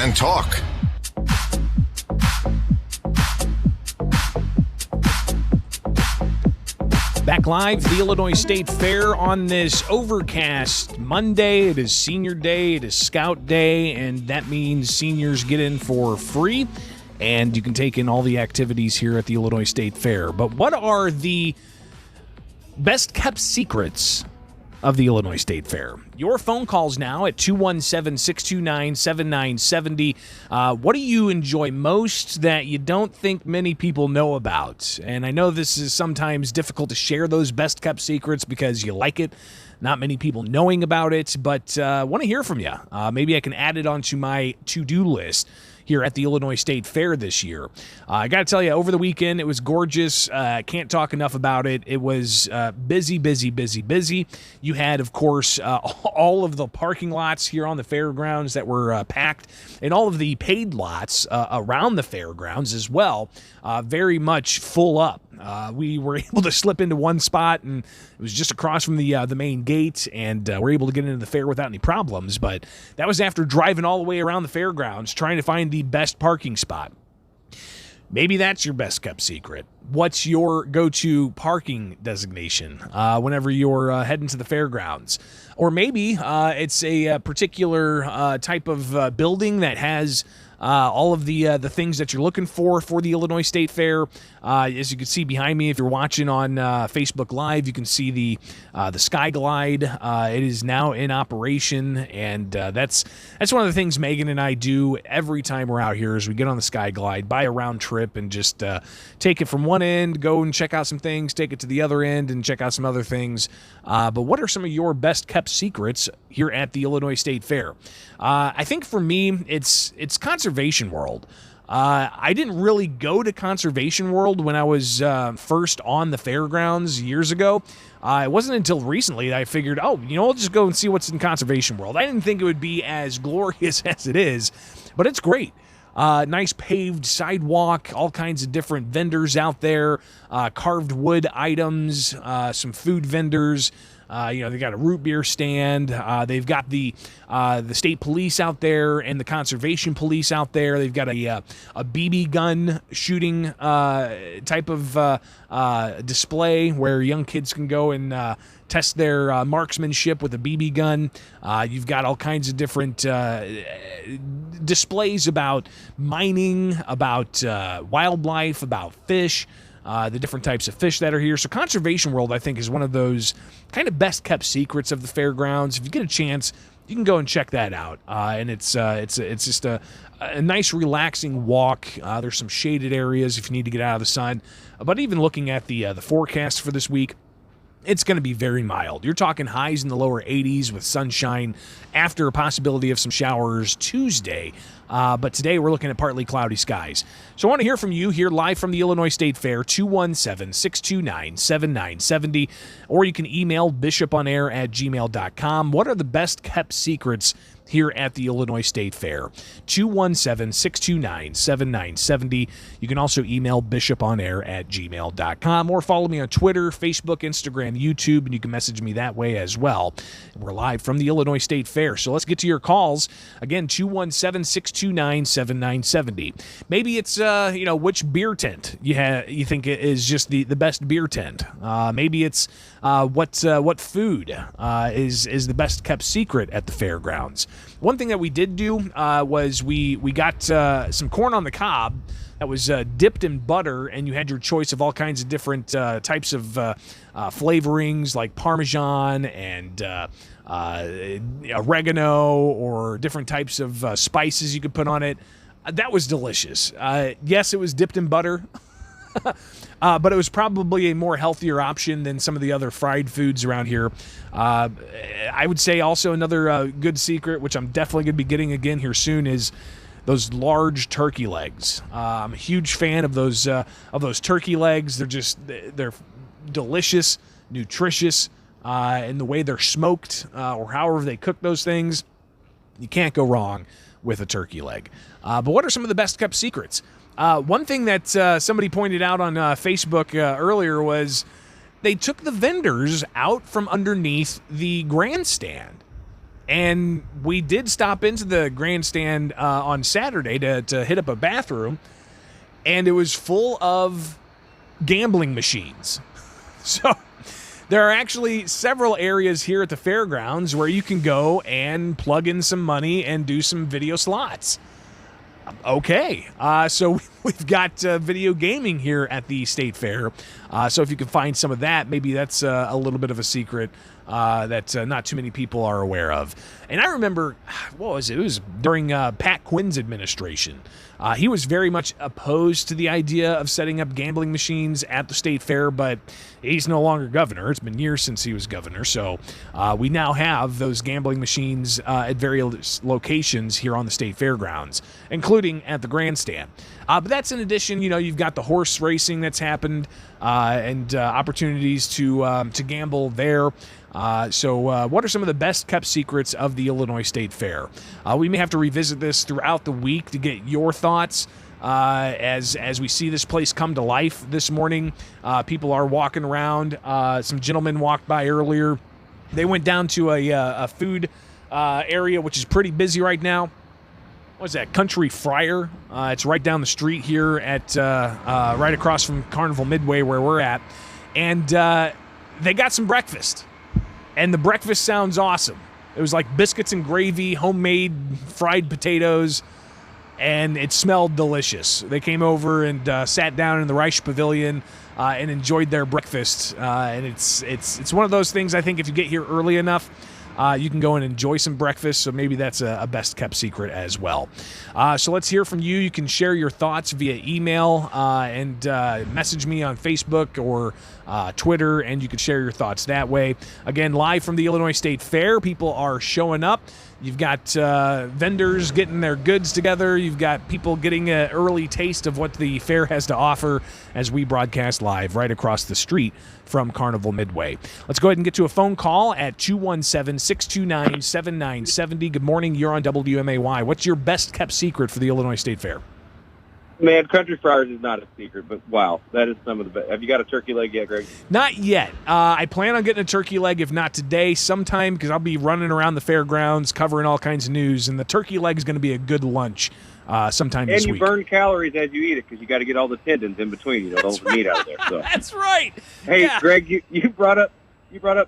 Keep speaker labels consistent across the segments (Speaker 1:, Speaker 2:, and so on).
Speaker 1: and talk.
Speaker 2: Back live, the Illinois State Fair on this overcast Monday. It is Senior Day, it is Scout Day, and that means seniors get in for free, and you can take in all the activities here at the Illinois State Fair. But what are the best-kept secrets of the Illinois State Fair? Your phone calls now at 217-629-7970. What do you enjoy most that you don't think many people know about? And I know this is sometimes difficult to share those best-kept secrets because you like it. Not many people knowing about it, but I want to hear from you. Maybe I can add it onto my to-do list here at the Illinois State Fair this year. I got to tell you, over the weekend, it was gorgeous. Can't talk enough about it. It was busy. You had, of course, all of the parking lots here on the fairgrounds that were packed, and all of the paid lots around the fairgrounds as well, very much full up. We were able to slip into one spot, and it was just across from the main gate, and we're able to get into the fair without any problems. But that was after driving all the way around the fairgrounds, trying to find the best parking spot. Maybe that's your best kept secret. What's your go-to parking designation whenever you're heading to the fairgrounds? Or maybe it's a particular type of building that has all of the things that you're looking for the Illinois State Fair. As you can see behind me, if you're watching on Facebook Live, you can see the Sky Glide. It is now in operation, and that's one of the things Megan and I do every time we're out here is we get on the Sky Glide, buy a round trip, and just take it from one end, go and check out some things, take it to the other end, and check out some other things. But what are some of your best-kept secrets here at the Illinois State Fair? I think for me, it's Conservation World. I didn't really go to Conservation World when I was first on the fairgrounds years ago. It wasn't until recently that I figured, I'll just go and see what's in Conservation World. I didn't think it would be as glorious as it is, but it's great. Nice paved sidewalk, all kinds of different vendors out there, carved wood items, some food vendors. They got a root beer stand. They've got the state police out there and the conservation police out there. They've got a BB gun shooting type of display where young kids can go and test their marksmanship with a BB gun. You've got all kinds of different displays about mining, about wildlife, about fish. The different types of fish that are here. So Conservation World, I think, is one of those kind of best-kept secrets of the fairgrounds. If you get a chance, you can go and check that out. And it's just a nice, relaxing walk. There's some shaded areas if you need to get out of the sun. But even looking at the forecast for this week, it's going to be very mild. You're talking highs in the lower 80s with sunshine after a possibility of some showers Tuesday. But today we're looking at partly cloudy skies. So I want to hear from you here live from the Illinois State Fair, 217-629-7970, or you can email bishoponair@gmail.com. What are the best kept secrets here at the Illinois State Fair? 217-629-7970. You can also email bishoponair@gmail.com or follow me on Twitter, Facebook, Instagram, YouTube, and you can message me that way as well. We're live from the Illinois State Fair, so let's get to your calls. Again, 217-629-7970. Maybe it's which beer tent you think is just the best beer tent. Maybe it's what food is the best kept secret at the fairgrounds. One thing that we did do was we got some corn on the cob that was dipped in butter, and you had your choice of all kinds of different types of flavorings like Parmesan and oregano or different types of spices you could put on it. That was delicious. Yes, it was dipped in butter. But it was probably a more healthier option than some of the other fried foods around here. I would say also another good secret, which I'm definitely going to be getting again here soon, is those large turkey legs. I'm a huge fan of those turkey legs. They're delicious, nutritious, and the way they're smoked or however they cook those things, you can't go wrong with a turkey leg. But what are some of the best kept secrets? One thing that somebody pointed out on Facebook earlier was they took the vendors out from underneath the grandstand. And we did stop into the grandstand on Saturday to hit up a bathroom, and it was full of gambling machines. So there are actually several areas here at the fairgrounds where you can go and plug in some money and do some video slots. Okay, so we've got video gaming here at the State Fair. So if you can find some of that, maybe that's a little bit of a secret that not too many people are aware of. And I remember, what was it? It was during Pat Quinn's administration. He was very much opposed to the idea of setting up gambling machines at the State Fair, but he's no longer governor. It's been years since he was governor, so we now have those gambling machines at various locations here on the State Fairgrounds, including at the grandstand. But that's in addition, you've got the horse racing that's happened and opportunities to gamble there. So what are some of the best kept secrets of the Illinois State Fair? We may have to revisit this throughout the week to get your thoughts as we see this place come to life this morning. People are walking around. Some gentlemen walked by earlier. They went down to a food area, which is pretty busy right now. What's that? Country Fryer. It's right down the street here at right across from Carnival Midway where we're at. And they got some breakfast. And the breakfast sounds awesome. It was like biscuits and gravy, homemade fried potatoes, and it smelled delicious. They came over and sat down in the Reich Pavilion and enjoyed their breakfast. And it's one of those things, I think, if you get here early enough, you can go and enjoy some breakfast, so maybe that's a best-kept secret as well. So let's hear from you. You can share your thoughts via email and message me on Facebook or Twitter, and you can share your thoughts that way. Again, live from the Illinois State Fair, people are showing up. You've got vendors getting their goods together. You've got people getting an early taste of what the fair has to offer as we broadcast live right across the street from Carnival Midway. Let's go ahead and get to a phone call at 217-629-7970. Good morning. You're on WMAY. What's your best-kept secret for the Illinois State Fair?
Speaker 1: Man, Country Friars is not a secret, but wow, that is some of the best. Have you got a turkey leg yet, Greg?
Speaker 2: Not yet. I plan on getting a turkey leg, if not today, sometime, because I'll be running around the fairgrounds covering all kinds of news, and the turkey leg is going to be a good lunch sometime this week.
Speaker 1: And you burn calories as you eat it because you got to get all the tendons in between, those meat out of there. So.
Speaker 2: That's right.
Speaker 1: Hey,
Speaker 2: yeah.
Speaker 1: Greg, you brought up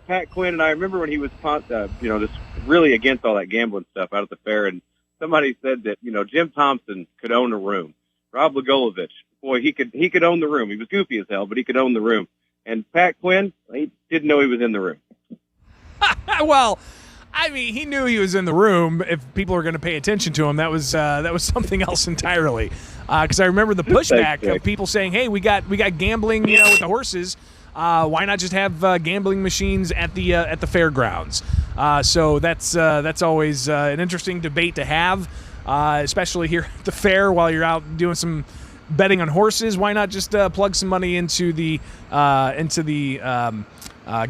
Speaker 1: Pat Quinn, and I remember when he was just really against all that gambling stuff out at the fair, and somebody said that Jim Thompson could own a room. Rob Blagojevich, boy, he could own the room. He was goofy as hell, but he could own the room. And Pat Quinn, he didn't know he was in the room.
Speaker 2: Well, I mean, he knew he was in the room. If people were going to pay attention to him, that was something else entirely. Because I remember the pushback of people saying, "Hey, we got gambling, with the horses. Why not just have gambling machines at the fairgrounds?" So that's always an interesting debate to have. Especially here at the fair while you're out doing some betting on horses. Why not just plug some money into the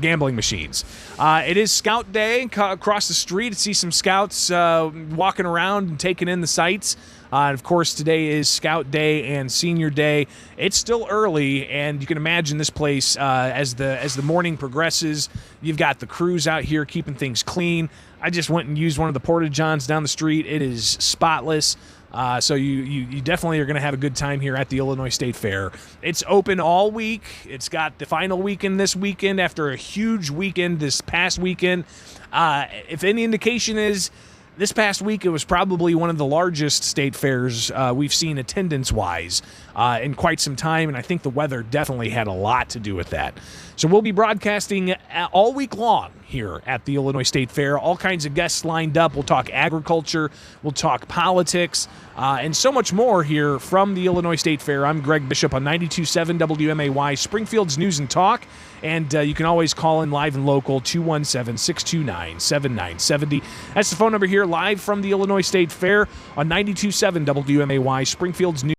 Speaker 2: gambling machines? It is Scout Day across the street. See some scouts walking around and taking in the sights. And of course, today is Scout Day and Senior Day. It's still early, and you can imagine this place as the morning progresses. You've got the crews out here keeping things clean. I just went and used one of the Porta-Johns down the street. It is spotless. So you definitely are going to have a good time here at the Illinois State Fair. It's open all week. It's got the final weekend this weekend after a huge weekend this past weekend. If any indication is, this past week, it was probably one of the largest state fairs we've seen attendance-wise in quite some time, and I think the weather definitely had a lot to do with that. So we'll be broadcasting all week long here at the Illinois State Fair. All kinds of guests lined up. We'll talk agriculture. We'll talk politics, and so much more here from the Illinois State Fair. I'm Greg Bishop on 92.7 WMAY, Springfield's News and Talk. And you can always call in live and local, 217-629-7970. That's the phone number here live from the Illinois State Fair on 92.7 WMAY, Springfield's News.